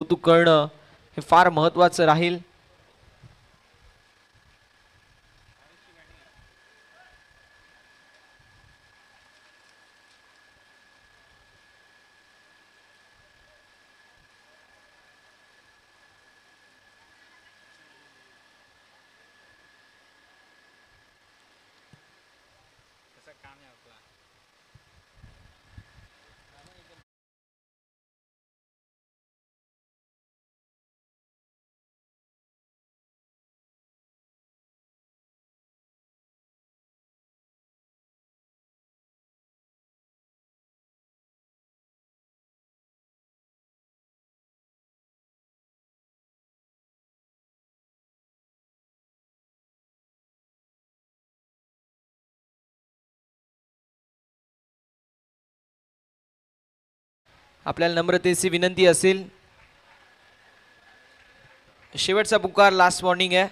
कौतुक करणं हे फार महत्त्वाचं राहील. आपल्याला नम्रतेची विनंती असेल, शेवटचा पुकार, लास्ट वॉर्निंग आहे.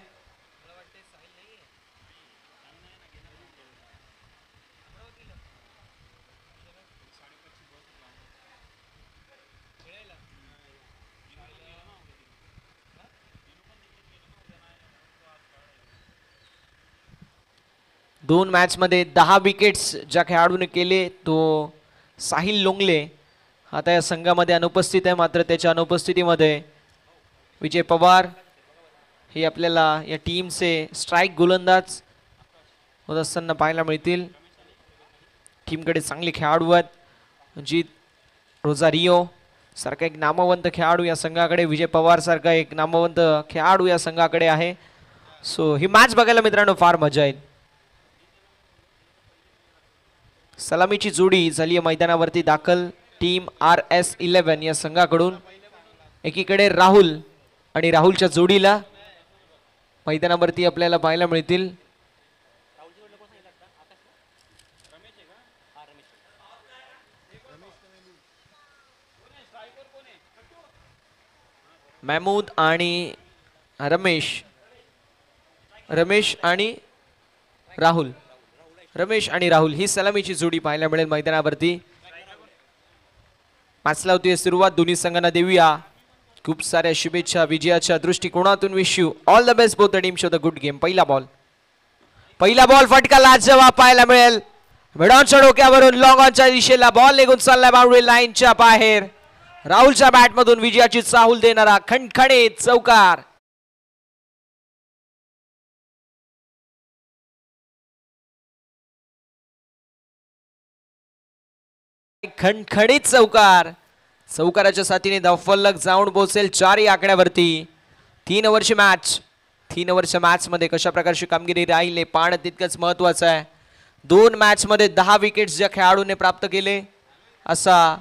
दोन मॅच मध्ये 10 विकेट्स ज्या खेळाडूने केले तो साहिल लोंगले आता या संघामध्ये अनुपस्थित आहे. मात्र त्याच्या अनुपस्थितीमध्ये विजय पवार हे आपल्याला या टीमचे स्ट्राइक गोलंदाज होत असताना पाहायला मिळतील. टीमकडे चांगले खेळाडू आहेत. अजित रोझारियो सारखा एक नामवंत खेळाडू या संघाकडे, विजय पवार सारखा एक नामवंत खेळाडू या संघाकडे आहे. सो ही मॅच बघायला मित्रांनो फार मजा येईल. सलामीची जोडी झाली मैदानावरती दाखल टीम RS11 या संघाकडून. एकीकडे राहुल आणि राहुलच्या जोडीला मैदानावरती आपल्याला पाहायला मिळतील महमूद आणि रमेश आणि राहुल. रमेश आणि राहुल ही सलामीची जोडी पाहायला मिळेल मैदानावरती. मॅचला होती सुरुवात. दोन्ही संघांना देऊया खूप साऱ्या शुभेच्छा विजयाच्या दृष्टिकोनातून. Wish you all the best both the team. Show the good game. पहिला बॉल फटका लाजवाब पाहायला मिळेल. मिडॉनच्या डोक्यावरून लॉंग ऑनच्या दिशेला बॉल निघून चाललाय बाउंड्री लाईनच्या बाहेर. राहुलच्या बॅटमधून विजयाची चाहूल देणारा खणखणीत चौकार. खणखणीत चौकार. चौकाराच्या साथीने धावफलक जाऊन पोहोचेल 4 आकड्यावरती. 3 वर्ष मॅच मध्ये कशा प्रकारची कामगिरी राहील पाहणं तितकंच महत्वाचं आहे. 2 मॅच मध्ये 10 विकेट्स ज्या खेळाडूने प्राप्त केले असा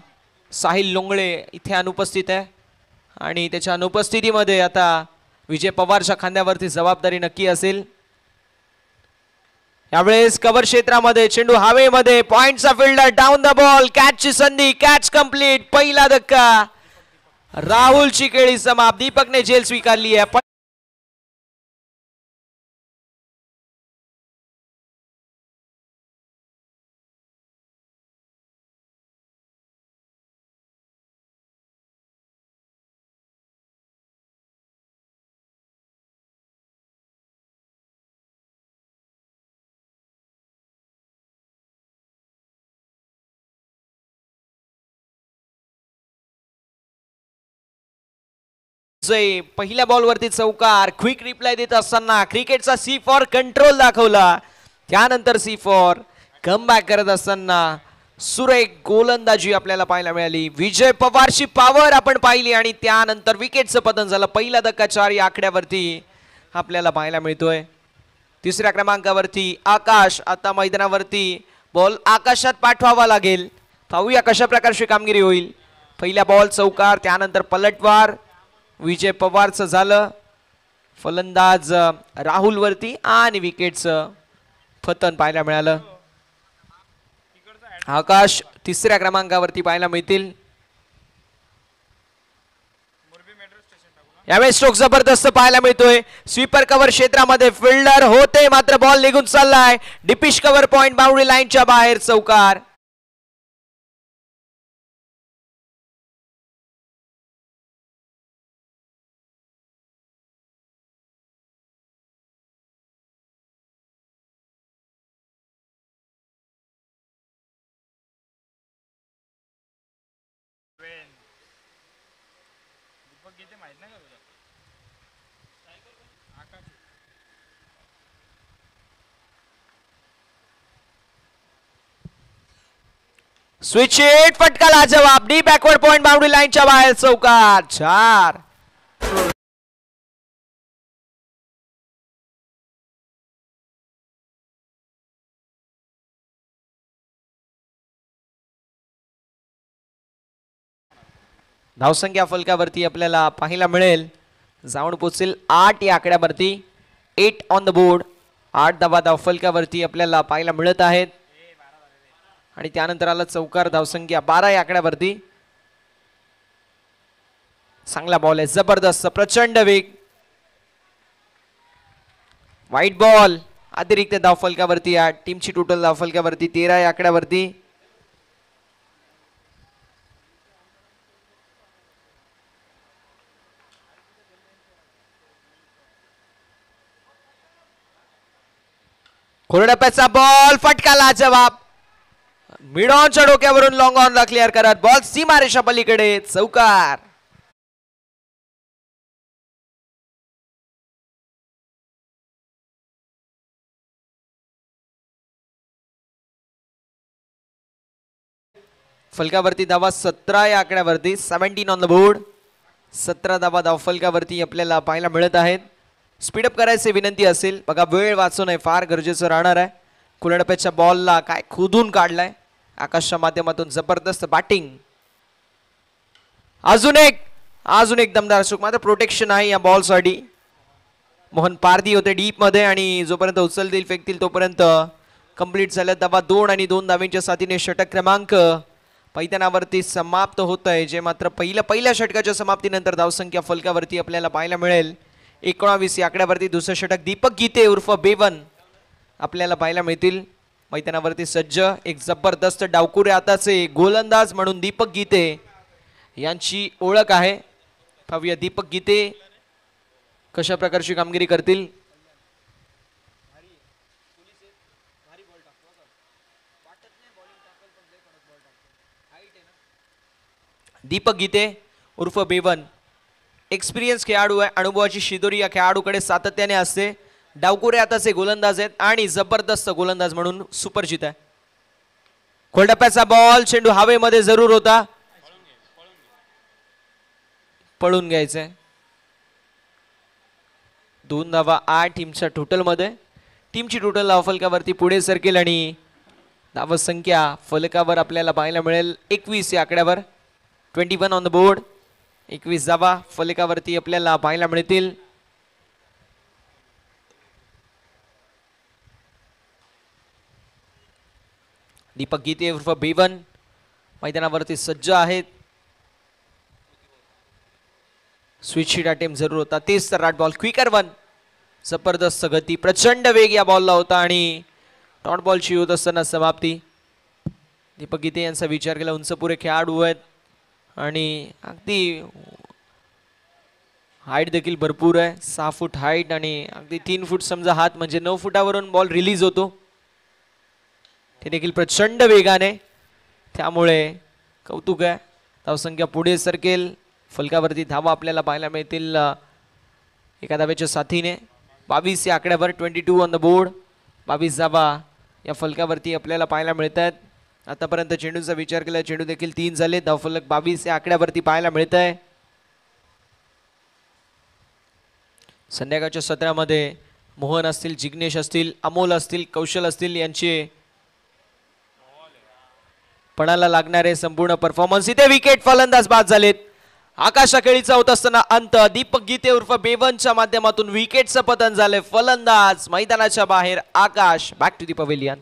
साहिल लोंगळे इथे अनुपस्थित आहे आणि त्याच्या अनुपस्थितीमध्ये आता विजय पवारच्या खांद्यावरती जबाबदारी नक्की असेल. यावेळेस कव्हर क्षेत्रामध्ये चेंडू हवेमध्ये, पॉइंटचा फिल्डर डाऊन द बॉल, कॅचची संधी, कॅच कंप्लीट. पहिला धक्का, राहुलची खेळी समाप्त. दीपकने झेल स्वीकारली आहे. पहिल्या बॉलवरती चौकार. क्विक रिप्लाय देत असताना क्रिकेटचा सी फॉर कंट्रोल दाखवला. त्यानंतर सी फॉर कमबॅक करत असताना सुरेख गोलंदाजी आपल्याला पाहायला मिळाली. विजय पवारची पॉवर आपण पाहिली आणि त्यानंतर विकेटचं पतन झालं. पहिला धक्का 4 या आकड्यावरती आपल्याला पाहायला मिळतोय. 3ऱ्या क्रमांकावरती आकाश. आता मैदानावरती बॉल आकाशात पाठवावा लागेल. पाहूया कशा प्रकारची कामगिरी होईल. पहिल्या बॉल चौकार, त्यानंतर पलटवार विजय पवारचं झालं. फलंदाज राहुल वरती आणि विकेटचं पतन पाहायला मिळालं. आकाश 3ऱ्या क्रमांकावरती पाहायला मिळतील. यावेळेस स्ट्रोक जबरदस्त पाहायला मिळतोय. स्वीपर कव्हर क्षेत्रामध्ये फिल्डर होते मात्र बॉल निघून चाललाय. डिपिश कव्हर पॉइंट बाउंड्री लाईनच्या बाहेर चौकार. स्विच हिट, फटकाला जवाब. डी बॅकवर्ड पॉइंट, बाउंड्री लाईनच्या बाहेर, चौकार. 4. धावसंख्या फलकावरती आपल्याला पाहायला मिळेल, जाऊन पोहोचेल 8 या आकड्यावरती. 8 ऑन द बोर्ड. 8 धावा धावफलकावरती आपल्याला पाहायला मिळत आहेत. आणि त्यानंतर आला चौकार. धावसंख्या 12 या आकड्यावरती. चांगला बॉल आहे, जबरदस्त, प्रचंड वेग. White ball. अतिरिक्त धावफलकावरती या टीमची टोटल धावफलकावरती 13 या आकड्यावरती. कोरडप्याचा बॉल, फटकाला जवाब. मिड ऑनच्या डोक्यावरून लॉंग ऑनला क्लिअर करत बॉल सीमारेषा पलीकडे, चौकार. फलकावरती धावा 17 या आकड्यावरती. 17 ऑन द बोर्ड. 17 धावा धावफलकावरती आपल्याला पाहायला मिळत आहेत. स्पीडअप करायची विनंती असेल, बघा वेळ वाचवणं फार गरजेचं राहणार आहे. कुलडप्याच्या बॉलला काय खोदून काढलाय आकाशच्या माध्यमातून, जबरदस्त बॅटिंग. अजून एक दमदार चूक, मात्र प्रोटेक्शन आहे या बॉल साठी. मोहन पारधी होते डीप मध्ये आणि जोपर्यंत उचलतील फेकतील तोपर्यंत कंप्लीट झाल्या. धावा 2 आणि 2 धावींच्या साथीने षटक क्रमांक पैतानावरती समाप्त होत आहे, जे मात्र पहिल्या षटकाच्या समाप्तीनंतर धावसंख्या फलकावरती आपल्याला पाहायला मिळेल 19 या आकड्यावरती. दुसरं षटक दीपक गीते उर्फ बेवन आपल्याला पाहायला मिळतील. मैदानावरती सज्ज एक जबरदस्त डावकुरे आताचे गोलंदाज म्हणून दीपक गीते यांची ओळख आहे. पाहूया दीपक गीते कशा प्रकारची कामगिरी करतील. दीपक गीते उर्फ बेवन एक्सपिरियन्स खेळाडू आहे. अनुभवाची शिदोरी या खेळाडूकडे सातत्याने असते. डावकुरे आताचे गोलंदाज आहेत आणि जबरदस्त गोलंदाज म्हणून सुपरजित आहे. खोलटप्प्याचा बॉल, चेंडू हवेमध्ये जरूर होता, पळून घ्यायचंय. 2 धावा 8 टीमच्या टोटल मध्ये. टीमची टोटल धाव फलकावरती पुढे सरकेल आणि धाव संख्या फलकावर आपल्याला पाहायला मिळेल 21 या आकड्यावर. 21 ऑन द बोर्ड. 21 धावा फलकावरती आपल्याला पाहायला मिळतील. दीपक गीते उर्फ बेवन मैदानावरती सज्ज आहेत. स्विच शीट अटेम्प्ट जरूर होता, तेच तर राट बॉल. क्विकर वन, जबरदस्त गती, प्रचंड वेग या बॉलला होता आणि डॉट बॉलची होत असताना समाप्ती. दीपक गीते यांचा विचार केला, उंच पुरे खेळाडू आहेत आणि अगदी हाईट देखील भरपूर आहे. 6 फूट हाईट आणि अगदी 3 फूट समजा हात, म्हणजे 9 फुटावरून बॉल रिलीज होतो. ते देखील प्रचंड वेगाने, त्यामुळे कौतुक आहे. धावसंख्या पुढे सरकेल. फलकावरती धावा आपल्याला पाहायला मिळतील एका धावेच्या साथीने. 22 या आकड्यावर. 22 ऑन द बोर्ड. 22 धावा या फलकावरती आपल्याला पाहायला मिळतात. आतापर्यंत चेंडूचा विचार केला, चेंडू देखील 3 झाले. धावफलक 22 या आकड्यावरती पाहायला मिळत आहे. संध्याकाळच्या सत्रामध्ये मोहन असतील, जिग्नेश असतील, अमोल असतील, कौशल असतील यांचे पणाला लागणारे संपूर्ण परफॉर्मन्स. इथे विकेट, फलंदाज बाद झालेत. आकाश खेळीचा होत असताना अंत. दीपक गीते उर्फ बेवनच्या माध्यमातून विकेटचं पतन झाले. फलंदाज मैदानाच्या बाहेर Akash. Back to the pavilion.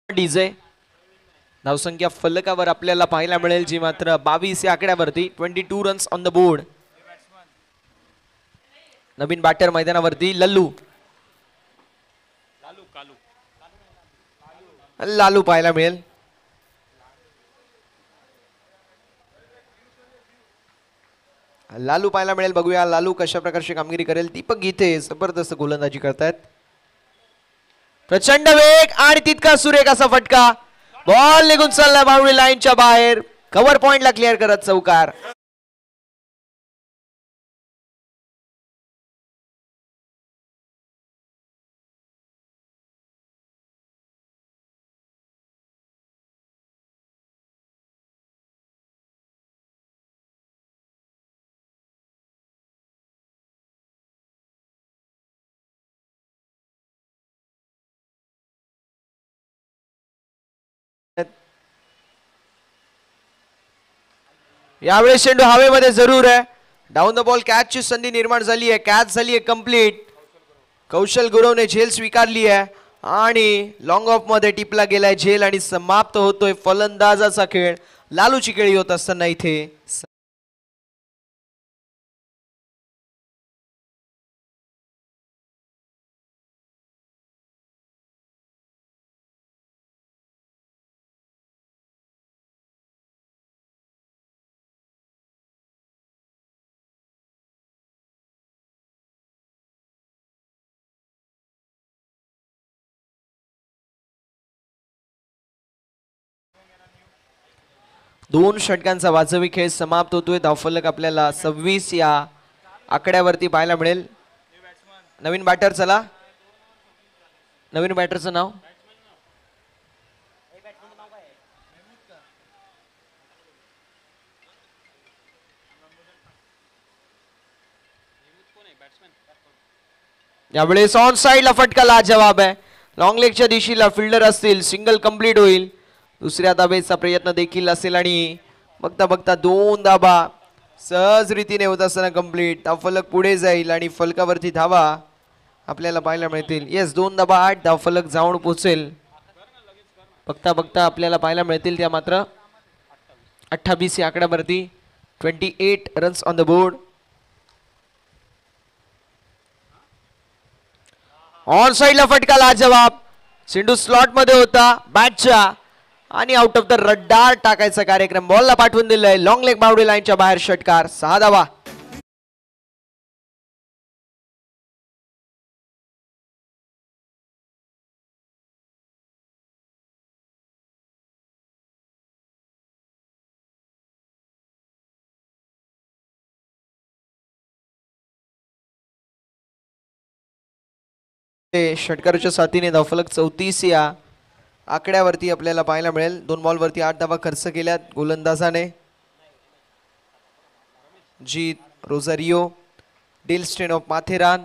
डीजे धावसंख्या फलकावर आपल्याला पाहायला मिळेल, जी मात्र 22 या आकड्यावरती. 22 रन्स ऑन द बोर्ड. नवीन बॅटर मैदानावरती लल्लू. लालू पाहायला मिळेल. लालू पाहायला मिळेल. बघूया लालू कशा प्रकारची कामगिरी करेल. दीपक गीते जबरदस्त गोलंदाजी करतायत. प्रचंड वेग आणि तितका सुरेख असा फटका. बॉल निघून चालला बाउंड्री लाईनच्या बाहेर. कव्हर पॉइंटला क्लिअर करत चौकार. यावेळेस चेंडू हवेमध्ये जरूर आहे. डाऊन द बॉल कॅच ची संधी निर्माण झाली आहे. कॅच झाली आहे कंप्लीट. कौशल गुरवने झेल स्वीकारली आहे आणि लॉंग ऑफ मध्ये टिपला गेलाय झेल आणि समाप्त होतोय फलंदाजाचा खेळ. लालूची खेळी होत असताना इथे दोन षटकांचा वाजवी खेळ समाप्त होतोय. धावफलक आपल्याला 26 या आकड्यावरती पाहायला मिळेल. नवीन बॅटर चला. नवीन बॅटरचं नाव यावेळेस ऑन साइडला फटका लाजवाब आहे. लॉंग लेगच्या दिशेला फिल्डर असतील. सिंगल कंप्लीट होईल. दुसऱ्या धाबेचा प्रयत्न देखील असेल आणि बघता बघता दोन धाबा सहज रीतीने होत असताना कंप्लीट. धावफलक पुढे जाईल आणि फलकावरती धावा आपल्याला पाहायला मिळतील. येस 2 धाबा 8 धावफलक जाऊन पोहोचेल. बघता बघता आपल्याला पाहायला मिळतील त्या मात्र 28 या आकड्यावरती. 28 runs on the board. On साइडला फटका लाजवाब. चेंडू स्लॉट मध्ये होता बॅटच्या आणि आउट ऑफ द रडार टाकायचा कार्यक्रम. बॉलला पाठवून दिलाय. लॉंग लेग बाउंड्री लाईनच्या बाहेर षटकार. 6 धावा. षटकाराच्या साथीने धावफलक 34 या आकड्यावरती आपल्याला पाहायला मिळेल. 2 बॉलवरती 8 धावा खर्च केल्यात गोलंदाजाने. जीत रोझारियो डेलस्टेन ऑफ माथेरान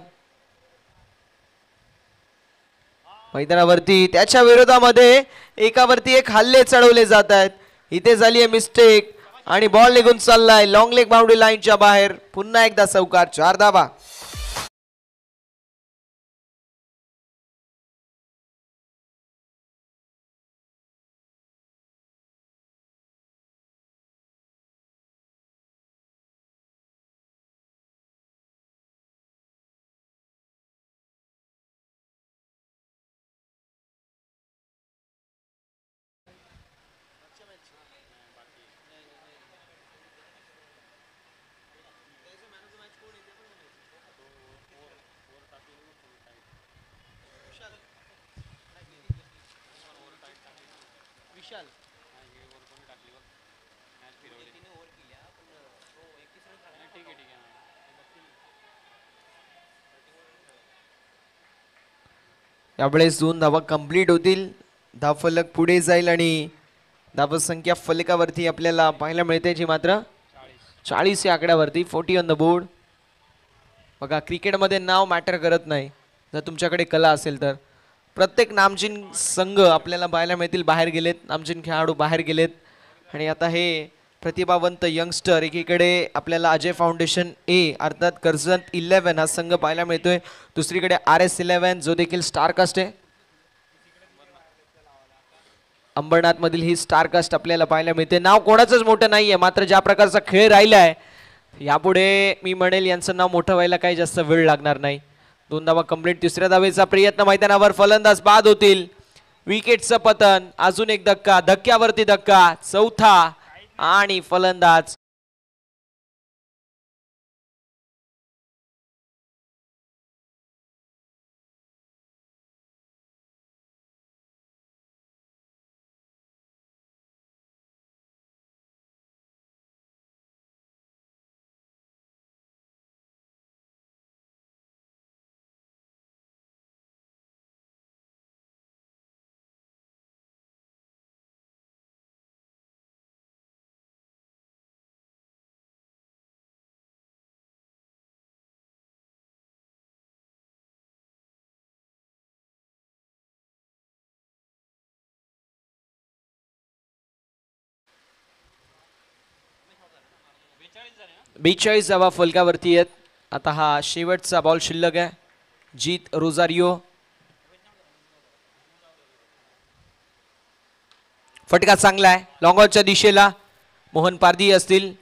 मैदानावरती त्याच्या विरोधामध्ये एकावरती एक हल्ले चढवले जात आहेत. इथे झाली आहे मिस्टेक आणि बॉल निघून चाललाय लॉंग लेग बाउंड्री लाईनच्या बाहेर. पुन्हा एकदा चौकार. 4 धावा. यावेळेस 2 धावा कंप्लीट होतील. धावफलक पुढे जाईल आणि धावसंख्या फलकावरती आपल्याला पाहायला मिळते जी मात्र 40 या आकड्यावरती. 40 ऑन द बोर्ड. बघा क्रिकेटमध्ये नाव मॅटर करत नाही. जर तुमच्याकडे कला असेल तर प्रत्येक नामचीन संघ आपल्याला पाहायला मिळतील बाहेर गेलेत. नामचीन खेळाडू बाहेर गेलेत आणि आता हे प्रतिभावंत यंगस्टर एकीकडे आपल्याला अजय फाउंडेशन ए अर्थात कर्जत 11 हा संघ पाहायला मिळतोय. दुसरीकडे RS 11 जो देखील स्टारकास्ट आहे. अंबरनाथ मधील ही स्टारकास्ट आपल्याला पाहायला मिळते. नाव कोणाचंच मोठं नाहीये मात्र ज्या प्रकारचा खेळ राहिलाय यापुढे मी म्हणेल यांचं नाव मोठं व्हायला काही जास्त वेळ लागणार नाही. 2 धावा कंप्लीट. तिसऱ्या धावेचा प्रयत्न मैदानावर. फलंदाज बाद होतील. विकेटचं पतन. अजून एक धक्का, धक्क्यावरती धक्का, चौथा आणि फलंदाज बेचाळीस धावा फलकावरती आहेत. आता हा शेवटचा बॉल शिल्लक आहे. जीत रोजारियो. फटका चांगला आहे लॉंगऑनच्या दिशेला. मोहन पारधी असतील,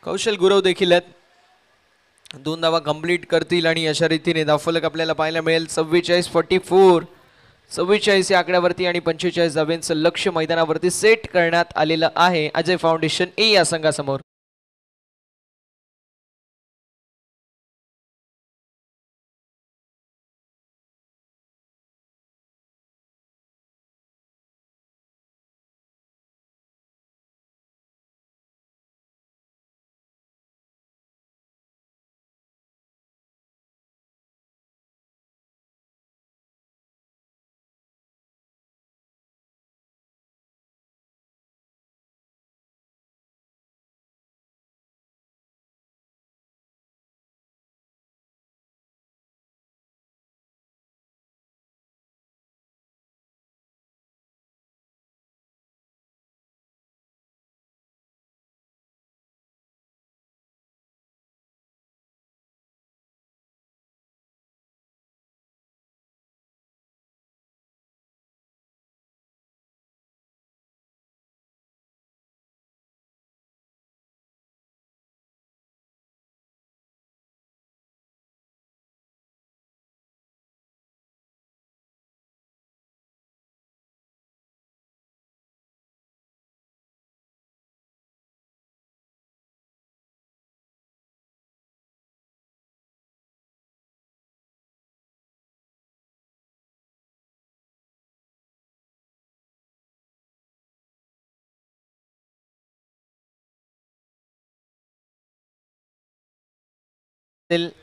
कौशल गुरव देखील आहेत. 2 धावा कंप्लीट करतील आणि अशा रीतीने धावफलक आपल्याला पाहायला मिळेल. 44-44 44 या आकड्यावरती आणि 45 धाव्यांचं लक्ष मैदानावरती सेट करण्यात आलेलं आहे अजय फाउंडेशन ए या संघासमोर.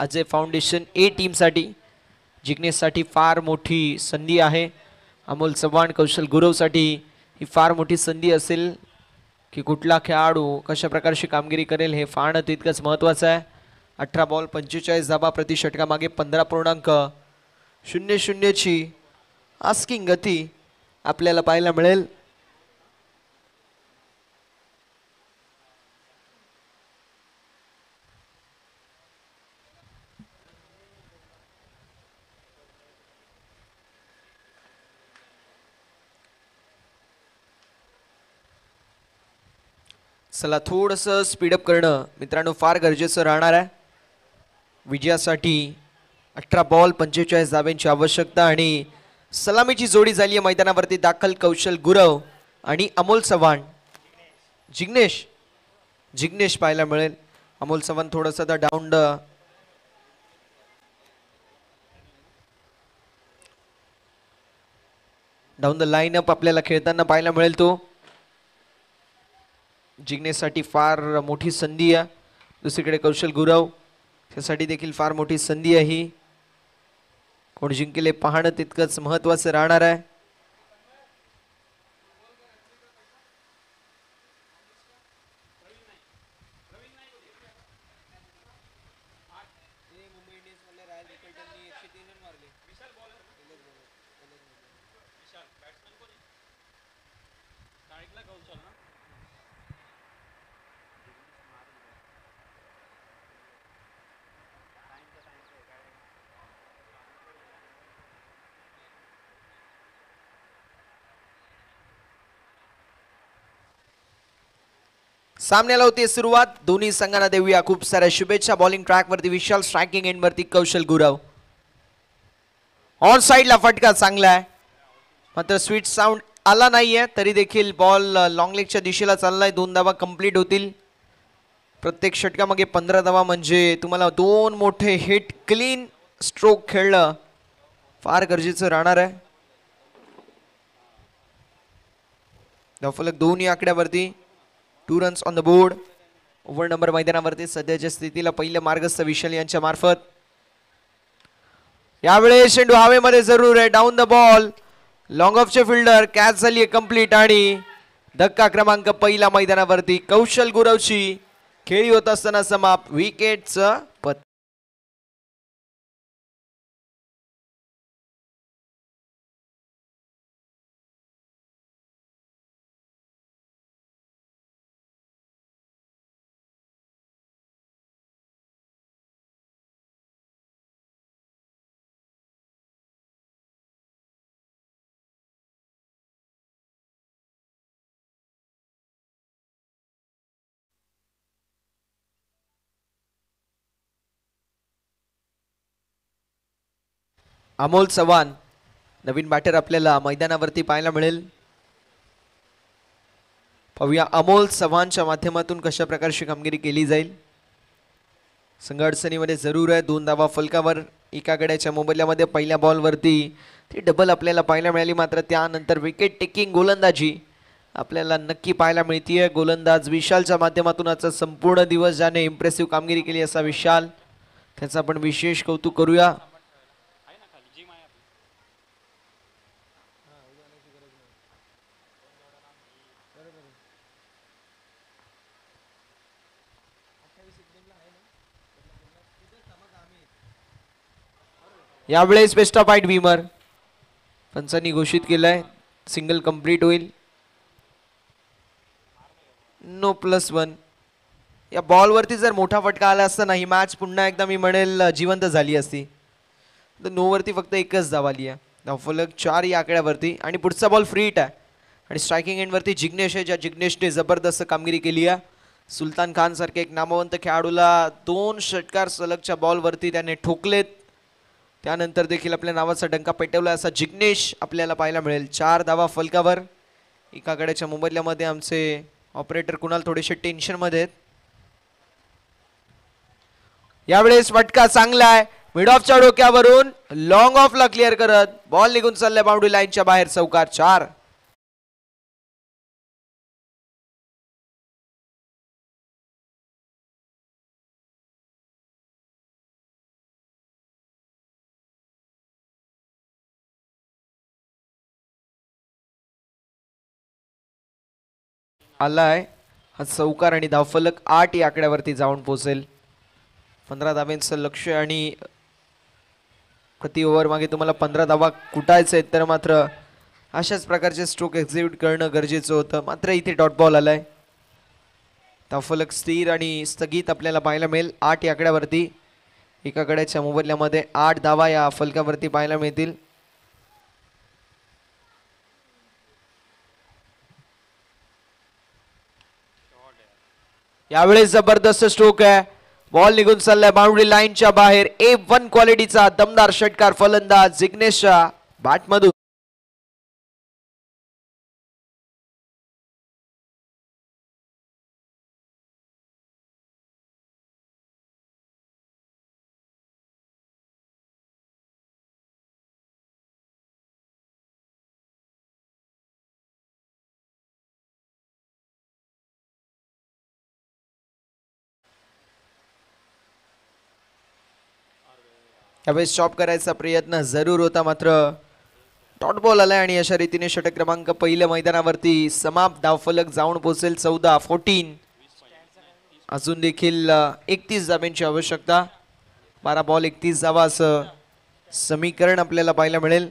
अजय फाउंडेशन ए टीम साठी जिंकण्यासाठी फार मोठी संधी आहे. अमोल चव्हाण कौशल गुरव साठी ही फार मोठी संधी असेल की कुठला खेळाडू कशा प्रकारची कामगिरी करेल हे फार तितकंच महत्त्वाचं आहे. 18 बॉल 45 धावा प्रति षटकामागे 15.00 ची आस्किंग गती आपल्याला पाहायला मिळेल. चला थोडंसं स्पीडअप करणं मित्रांनो फार गरजेचं राहणार आहे. विजयासाठी 18 बॉल 45 धाव्यांची आवश्यकता आणि सलामीची जोडी झाली आहे मैदानावरती दाखल. कौशल गुरव आणि अमोल चव्हाण. जिग्नेश पाहायला मिळेल. अमोल चव्हाण थोडंसं डाऊन द लाईनअप आपल्याला खेळताना पाहायला मिळेल. तो जिंकण्यासाठी फार मोठी संधी आहे. दुसरीकडे कौशल गुरव त्यासाठी देखील फार मोठी संधी आहे. ही कोण जिंकेल पाहणं तितकंच महत्त्वाचं राहणार आहे. सामन्याला होती सुरुवात. दोन्ही संघांना देऊया खूप साऱ्या शुभेच्छा. बॉलिंग ट्रॅक वरती विशाल, स्ट्रायकिंग एंड वरती कौशल गुरव. ऑन साइडला फटका चांगला आहे. मात्र स्वीट साऊंड आला नाहीये, तरी देखील बॉल लॉंग लेगच्या दिशेला चाललाय. 2 धावा कंप्लीट होतील. प्रत्येक षटकामागे 15 धावा म्हणजे तुम्हाला 2 मोठे हिट क्लीन स्ट्रोक खेळणं फार गरजेचं राहणार आहे. धावफलक 2 या आकड्यावरती. 2 runs on the board. Over number मैदानावरती सध्याच्या स्थितीला पहिले मार्गस्थ विशाल यांच्या मार्फत. यावेळेस चेंडू हवेमध्ये जरूर आहे. Down the ball. लॉंग ऑफचे फिल्डर कॅच झाली आहे कंप्लीट आणि धक्का क्रमांक पहिला मैदानावरती कौशल गुरवची खेळी होत असताना समाप्त. विकेटचं पत. अमोल चव्हाण नवीन बॅटर आपल्याला मैदानावरती पाहायला मिळेल. पाहूया अमोल चव्हाणच्या माध्यमातून कशा प्रकारची कामगिरी केली जाईल. संघ अडचणीमध्ये जरूर आहे. 2 धावा फलकावर. एका गड्याच्या मोबदल्यामध्ये पहिल्या बॉलवरती ती डबल आपल्याला पाहायला मिळाली. मात्र त्यानंतर विकेट टेकिंग गोलंदाजी आपल्याला नक्की पाहायला मिळतीये. गोलंदाज विशालच्या माध्यमातून आजचा संपूर्ण दिवस ज्याने इम्प्रेसिव्ह कामगिरी केली असा विशाल, त्याचा आपण विशेष कौतुक करूया. यावेळेस बेस्ट ऑफ फाईट भीमर पंचांनी घोषित केलंय. सिंगल कंप्लीट होईल. नो +1. या बॉलवरती जर मोठा फटका आला असता ना, ही मॅच पुन्हा एकदा मी म्हणेल जिवंत झाली असती. तर नो वरती फक्त एकच धाव आली आहे. धावफलक 4 या आकड्यावरती आणि पुढचा बॉल फ्री हिट आहे. आणि स्ट्रायकिंग एंडवरती जिग्नेश आहे, ज्या जिग्नेशने जबरदस्त कामगिरी केली आहे. सुलतान खान सारखे एक नामवंत खेळाडूला 2 षटकार सलगच्या बॉलवरती त्याने ठोकलेत. त्यानंतर देखील आपल्या नावाचा डंका पेटवला असा जिग्नेश आपल्याला पाहायला मिळेल. 4 धावा फलकावर. एका गड्याच्या मोबदल्यामध्ये आमचे ऑपरेटर कुणाल थोडेसे टेन्शन मध्ये आहेत. यावेळेस फटका चांगला आहे. मिड ऑफच्या डोक्यावरून लॉंग ऑफला क्लिअर करत बॉल निघून चाललाय बाउंड्री लाईनच्या बाहेर. चौकार 4. आलाय हा चौकार आणि धावफलक 8 या आकड्यावरती जाऊन पोहोचेल. 15 धाब्यांचं लक्ष आणि प्रति ओव्हर मागे तुम्हाला 15 धावा कुटायचे आहेत, तर मात्र अशाच प्रकारचे स्ट्रोक एक्झिक्यूट करणं गरजेचं होतं. मात्र इथे डॉट बॉल आलाय. धावफलक स्थिर आणि स्थगित आपल्याला पाहायला मिळेल 8 या आकड्यावरती. एका गड्याच्या मोबदल्यामध्ये 8 धावा या फलकावरती पाहायला मिळतील. यावेळेस जबरदस्त स्ट्रोक आहे. बॉल निघून चाललाय बाउंड्री लाईनच्या बाहेर. A1 क्वालिटीचा दमदार षटकार फलंदाज जिग्नेशच्या बॅटमधून. यावेळेस स्टॉप करायचा प्रयत्न जरूर होता, मात्र डॉट बॉल आलाय आणि अशा रीतीने षटक क्रमांक पहिल्या मैदानावरती समाप्त. धावफलक जाऊन पोहोचेल 14-14. अजून देखील 31 धाब्यांची आवश्यकता. 12 बॉल 31 धावा असं समीकरण आपल्याला पाहायला मिळेल.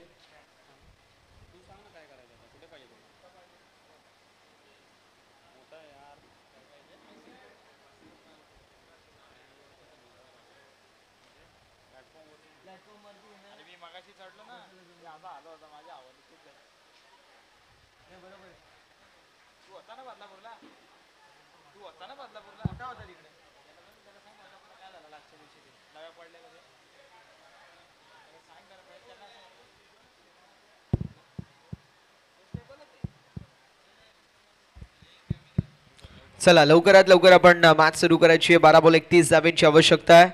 चला लवकरात लवकर आपण मॅच सुरू करायची आहे. 12 बॉल 31 धावांची आवश्यकता आहे.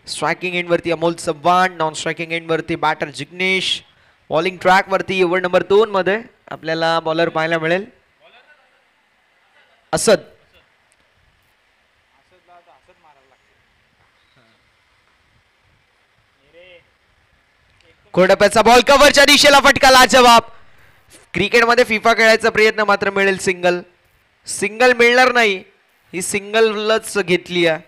स्ट्रायकिंग एंड वरती Amol Chavan, non striking end वरती बॅटर जिग्नेश, बॉलिंग ट्रॅक वरती ओव्हर नंबर 2 मध्ये आपल्याला बॉलर पाहायला मिळेल असद. कोरडप्याचा बॉल कव्हरच्या दिशेला फटका लाजवाब. क्रिकेटमध्ये फिफा खेळायचा प्रयत्न मात्र मिळेल सिंगल. सिंगल मिळणार नाही, ही सिंगलच घेतली आहे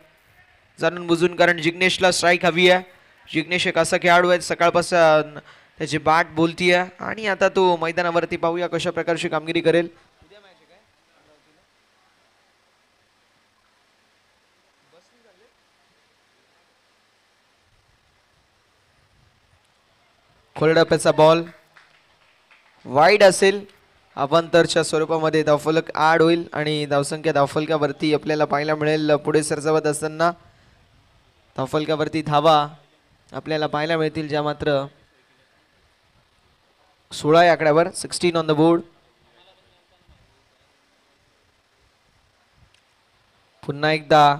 जाणून बुजून, कारण जिग्नेशला स्ट्राईक हवी आहे. जिग्नेश एक असा खेळाडू आहे सकाळपासून त्याची बॅट बोलतीये आणि आता तो मैदानावरती पाहूया कशा प्रकारची कामगिरी करेल. खोलडप्याचा बॉल वाईड असेल, अवांतरच्या स्वरूपामध्ये धावफलक आड होईल आणि धावसंख्या धावफलकावरती आपल्याला पाहायला मिळेल. पुढे सरसावत असताना धावफलकावरती धावा आपल्याला पाहायला मिळतील, ज्या मात्र 16 या आकड्यावर, 16 ऑन द बोर्ड. पुन्हा एकदा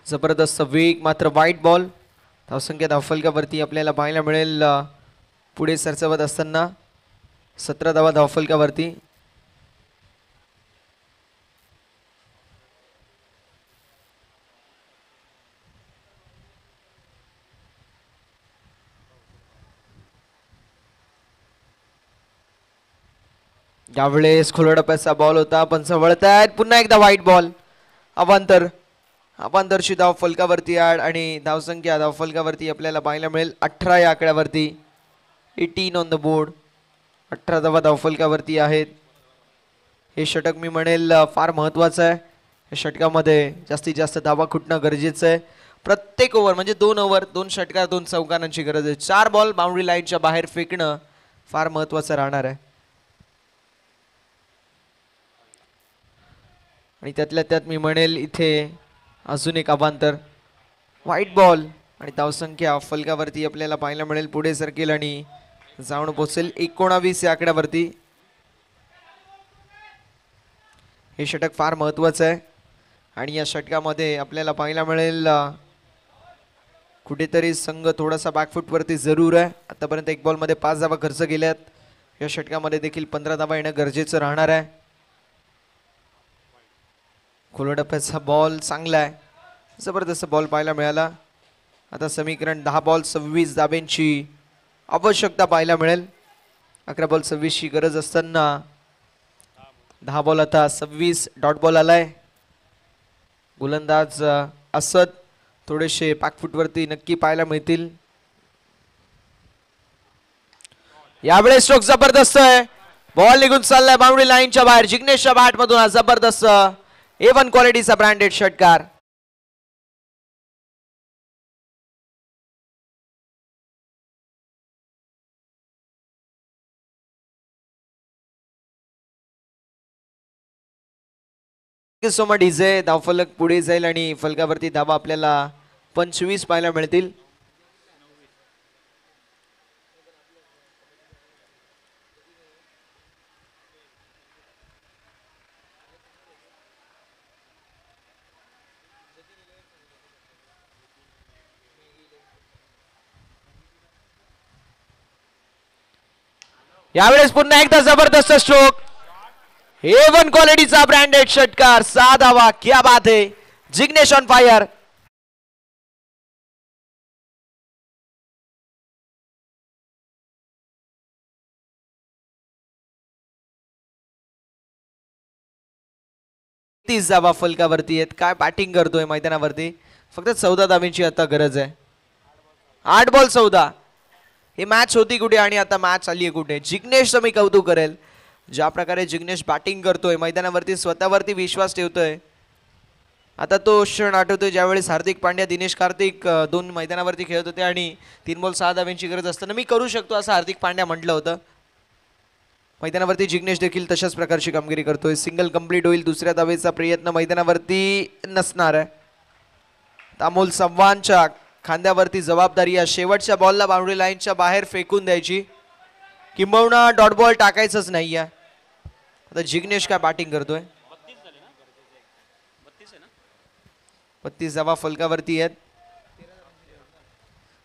जबरदस्त वेग, मात्र वाईट बॉल. धावसंख्या धावफलकावरती आपल्याला पाहायला मिळेल पुढे सरसावत असताना 17 धावा धावफलकावरती. यावेळेस खोलडप्याचा बॉल होता पण वळतायत. पुन्हा एकदा वाईट बॉल. अवांतरची धाव फलकावरती आड आणि धावसंख्या धावफलकावरती आपल्याला पाहायला मिळेल 18 या आकड्यावरती, 18 ऑन द बोर्ड. 18 धावा धावफलकावरती आहेत. हे षटक मी म्हणेल फार महत्वाचं आहे. या षटकामध्ये जास्तीत जास्त धावा खुटणं गरजेचं आहे. प्रत्येक ओव्हर म्हणजे 2 ओव्हर 2 षटकार 2 चौकारांची गरज आहे. 4 बॉल बाउंड्री लाईनच्या बाहेर फेकणं फार महत्वाचं राहणार आहे. आणि त्यातल्या त्यात मी म्हणेल इथे अजून एक अवांतर, वाईट बॉल आणि धावसंख्या फलकावरती आपल्याला पाहायला मिळेल पुढे सरकेल आणि जाऊन पोहोचेल 19 या आकड्यावरती. हे षटक फार महत्वाचं आहे आणि या षटकामध्ये आपल्याला पाहायला मिळेल कुठेतरी संघ थोडासा बॅकफूट वरती जरूर आहे. आतापर्यंत 1 बॉल मध्ये 5 धावा खर्च केल्यात. या षटकामध्ये देखील 15 धावा येणं गरजेचं राहणार आहे. खोलडप्याचा बॉल चांगला आहे, जबरदस्त बॉल पाहायला मिळाला. आता समीकरण 10 बॉल 26 धाब्यांची आवश्यकता पाहायला मिळेल. 11 बॉल 26 ची गरज असताना 10 बॉल आता 26 डॉट बॉल आलाय. गोलंदाज असद थोडेसे बॅकफूट वरती नक्की पाहायला मिळतील. यावेळेस स्ट्रोक जबरदस्त आहे, बॉल निघून चाललाय बाउंड्री लाईनच्या बाहेर. जिग्नेशच्या बॅट मधून हा जबरदस्त A1 क्वालिटीचा ब्रँडेड षटकार. So much DJ. धावफलक पुढे जाईल आणि फलकावरती धावा आपल्याला 25 पाहायला मिळतील. यावेळेस पुन्हा एकदा जबरदस्त स्ट्रोक. A1 क्वालिटीचा ब्रँडेड षटकार, 6 धावा. क्या बात है, जिग्नेश ऑन फायर. तीस धावा फलकावरती आहेत. काय बॅटिंग करतोय मैदानावरती. फक्त 14 धावांची आता गरज आहे. 8 बॉल 14. ही मॅच होती कुठे आणि आता मॅच आली आहे कुठे. जिग्नेशचं मी कौतुक करेल, ज्या प्रकारे जिग्नेश बॅटिंग करतोय मैदानावरती, स्वतःवरती विश्वास ठेवतोय. आता तो क्षण आठवतोय ज्यावेळेस हार्दिक पांड्या, दिनेश कार्तिक 2 मैदानावरती खेळत होते आणि 3 बॉल 6 धावांची गरज असताना मी करू शकतो असं हार्दिक पांड्या म्हटलं होतं. मैदानावरती जिग्नेश देखील तशाच प्रकारची कामगिरी करतोय. सिंगल कंप्लीट होईल. दुसऱ्या धावेचा प्रयत्न मैदानावरती नसणार आहे. अमोल चव्हाणच्या खांद्यावरती जबाबदारी या शेवटच्या बॉलला बाउंड्री लाईनच्या बाहेर फेकून द्यायची, किंबहुना डॉट बॉल टाकायचंच नाहीये. आता जिग्नेश काय बॅटिंग करतोय. 32 धावा फलकावरती आहेत.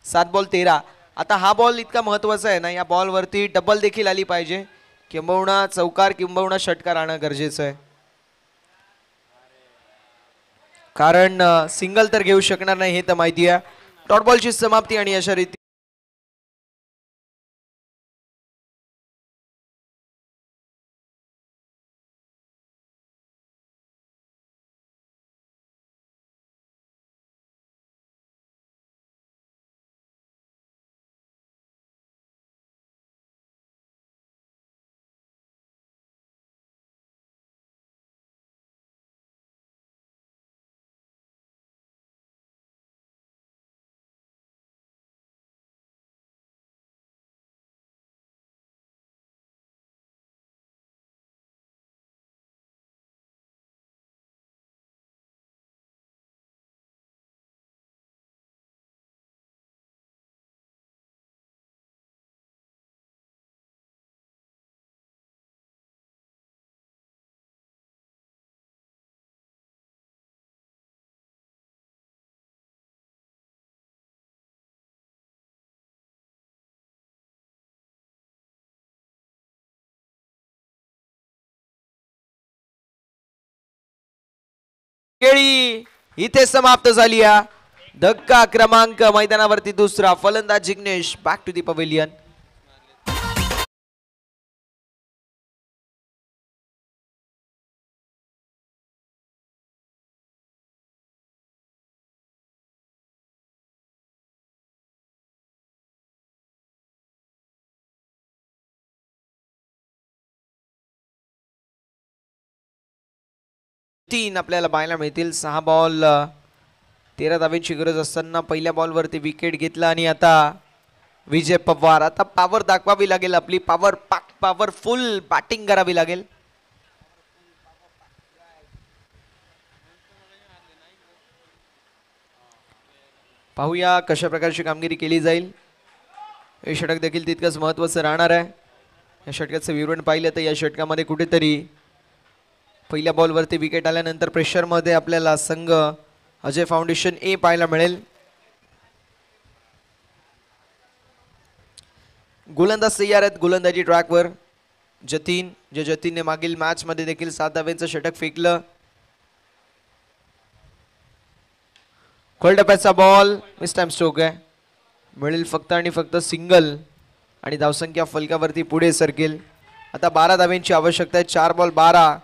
7 बॉल 13. आता हा बॉल इतका महत्वाचा आहे ना, या बॉल वरती डबल देखील आली पाहिजे, किंबहुना चौकार किंबहुना षटकार आणणं गरजेचं आहे, कारण सिंगल तर घेऊ शकणार नाही हे तर माहिती आहे. डॉट बॉलची समाप्ती आणि अशा रीती खेळी इथे समाप्त झाली. धक्का क्रमांक मैदानावरती दुसरा. फलंदाज Jignesh back to the pavilion. तीन आपल्याला पाहायला मिळतील. 6 बॉल 13 धावेची गरज असताना पहिल्या बॉलवरती विकेट घेतला आणि आता विजय पवार. आता पॉवर दाखवावी लागेल आपली. पॉवरफुल बॅटिंग करावी लागेल. पाहूया कशा प्रकारची कामगिरी केली जाईल. हे षटक देखील तितकंच महत्त्वाचं राहणार आहे. या षटकाचं विवरण पाहिलं तर या षटकामध्ये कुठेतरी पहिल्या बॉलवरती विकेट आल्यानंतर प्रेशरमध्ये आपल्याला संघ अजय फाउंडेशन ए पाहायला मिळेल. गोलंदाज तयार आहेत गोलंदाजी ट्रॅकवर. जतीनने मागील मॅच मध्ये देखील 7 धाव्यांचं षटक फेकलं. खोलटप्प्याचा बॉल मिस टाइम स्ट्रोक आहे. मिळेल फक्त आणि फक्त सिंगल आणि धावसंख्या फलकावरती पुढे सरकेल. आता 12 धाव्यांची आवश्यकता आहे. 4 बॉल 12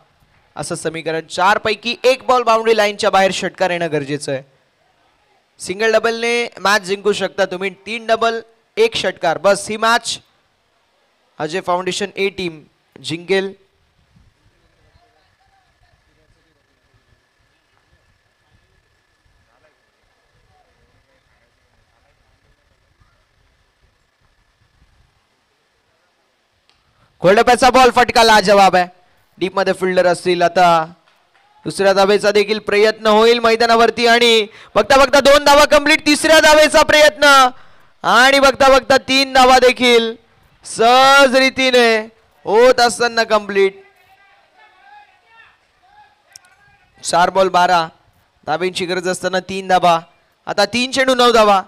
असं समीकरण. 4 पैकी 1 बॉल बाउंड्री लाईनच्या बाहेर षटकार येणं गरजेचं आहे. सिंगल डबलने मॅच जिंकू शकता तुम्ही. 3 डबल 1 षटकार बस ही मॅच अजय फाउंडेशन ए टीम जिंकेल. खोलटप्प्याचा बॉल फटका लाजवाब आहे. डीप मध्ये फिल्डर असतील. आता दुसऱ्या धावेचा देखील प्रयत्न होईल मैदानावरती आणि बघता बघता 2 धावा कंप्लीट. तिसऱ्या धावेचा प्रयत्न आणि बघता बघता 3 धावा देखील सहज रीतीने होत असताना कंप्लीट. 4 बॉल 12 धाब्यांची गरज असताना 3 धावा. आता 3 चेंडू 9 धावा.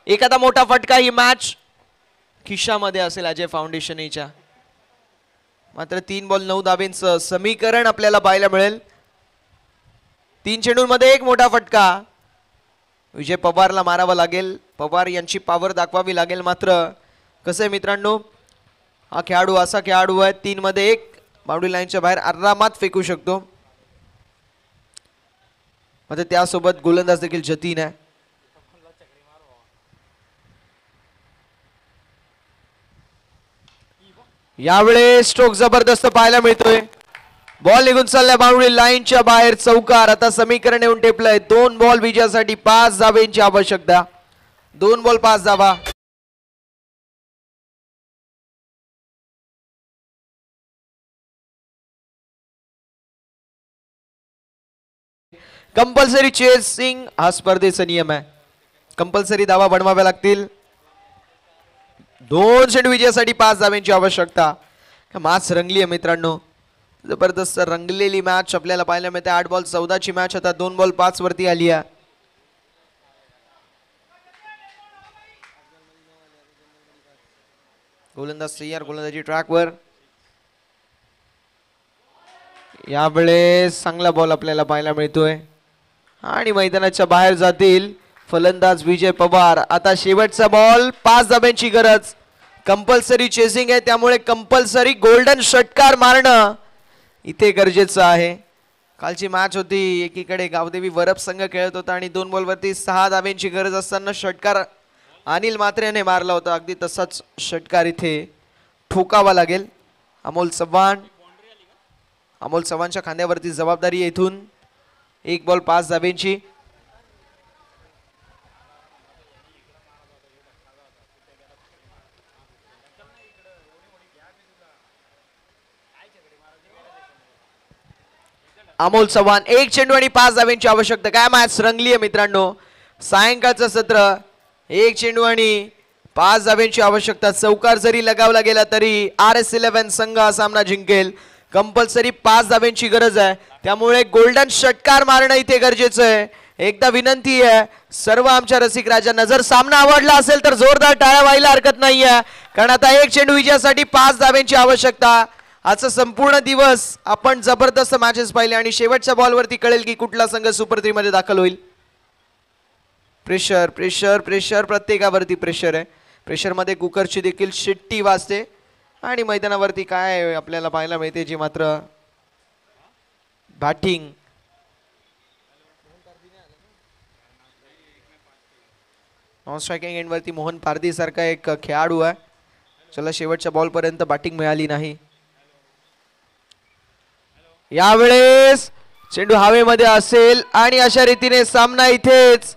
एखादा मोठा फटका ही मॅच खिशामध्ये असेल अजय फाउंडेशन एच्या. मात्र 3 बॉल 9 धाब्यांचं समीकरण आपल्याला पाहायला मिळेल. 3 चेंडूंमध्ये 1 मोठा फटका विजय पवारला मारावा लागेल. पवार यांची पॉवर दाखवावी लागेल. मात्र कसं आहे मित्रांनो, हा खेळाडू असा खेळाडू आहे 3 मध्ये 1 बाउंड्री लाईनच्या बाहेर आरामात फेकू शकतो. मात्र त्यासोबत गोलंदाज देखील जतीन आहे. यावेळेस स्ट्रोक जबरदस्त पाहायला मिळतोय. बॉल निघून चाललाय बाउंड्री लाईनच्या बाहेर. चौकार. आता समीकरण येऊन टेपलंय. 2 बॉल विजयासाठी 5 धाब्यांची आवश्यकता. 2 बॉल 5 धावा. कंपल्सरी चेसिंग हा स्पर्धेचा नियम आहे. कंपल्सरी धावा बनवाव्या लागतील. 2 चेंडू विजयासाठी 5 धाब्यांची आवश्यकता. मॅच रंगली आहे मित्रांनो. जबरदस्त रंगलेली मॅच आपल्याला पाहायला मिळते. 8 बॉल 14 ची मॅच आता 2 बॉल 5 वरती आली आहे. गोलंदाज तयार, गोलंदाजी ट्रॅकवर. यावेळेस चांगला बॉल आपल्याला पाहायला मिळतोय आणि मैदानाच्या बाहेर जातील फलंदाज विजय पवार. आता शेवटचा बॉल, 5 धाब्यांची गरज. कंपल्सरी चेसिंग आहे, त्यामुळे कंपल्सरी गोल्डन षटकार मारणं इथे गरजेचं आहे. कालची मॅच होती, एकीकडे गावदेवी वरप संघ खेळत होता आणि 2 बॉलवरती 6 धाब्यांची गरज असताना षटकार अनिल म्हात्रेने मारला होता. अगदी तसाच षटकार इथे ठोकावा लागेल. अमोल चव्हाणच्या खांद्यावरती जबाबदारी इथून. 1 बॉल 5 धाब्यांची. अमोल चव्हाण, 1 चेंडू आणि 5 धाब्यांची आवश्यकता. काय मॅच रंगली आहे मित्रांनो. सायंकाळचं सत्र, 1 चेंडू आणि 5 धाब्यांची आवश्यकता. चौकार जरी लगावला गेला तरी RS11 संघ हा सामना जिंकेल. कंपल्सरी 5 धाब्यांची गरज आहे, त्यामुळे गोल्डन षटकार मारणं इथे गरजेचं आहे. एकदा विनंती आहे सर्व आमच्या रसिक राजांना, जर सामना आवडला असेल तर जोरदार टाळ्या व्हायला हरकत नाहीये, कारण आता 1 चेंडू विजयासाठी 5 धाब्यांची आवश्यकता. आजचा संपूर्ण दिवस आपण जबरदस्त मॅचेस पाहिले आणि शेवटच्या बॉलवरती कळेल की कुठला संघ सुपर 3 मध्ये दाखल होईल. प्रेशर प्रेशर प्रेशर, प्रत्येकावरती प्रेशर आहे. प्रेशर मध्ये कुकरची देखील शिट्टी वाजते आणि मैदानावरती काय आपल्याला पाहायला मिळते, जी मात्र बॅटिंग. नॉन स्ट्रायकिंग एंड वरती मोहन पारदी सारखा एक खेळाडू आहे, चला शेवटच्या बॉल पर्यंत बॅटिंग मिळाली नाही. यावेळेस चेंडू हवेमध्ये असेल आणि अशा रीतीने सामना इथेच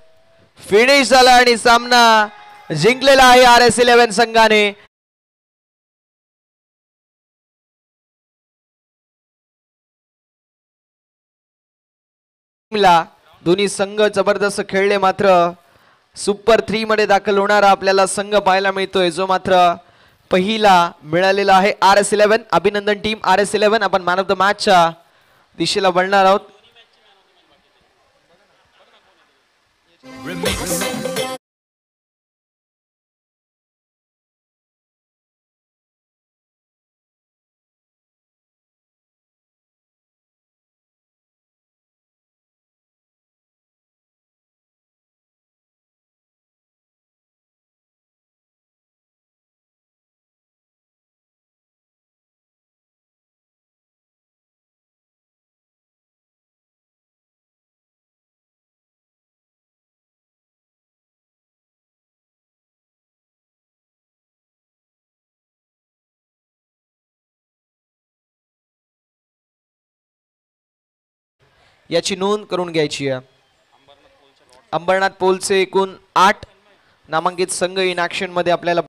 फिनिश झाला आणि सामना जिंकलेला आहे RS11 संघाने. दोन्ही संघ जबरदस्त खेळले, मात्र सुपर 3 मध्ये दाखल होणारा आपल्याला संघ पाहायला मिळतोय, जो मात्र पहिला मिळालेला आहे RS11. अभिनंदन टीम RS11, आपण मॅन ऑफ द मॅचच्या दिशेला वळणार आहोत. याची नोंद करून घ्यायची आहे. अंबरनाथ पोलचे एकूण 8 नामांकित संघ इन ऍक्शन मध्ये आपल्याला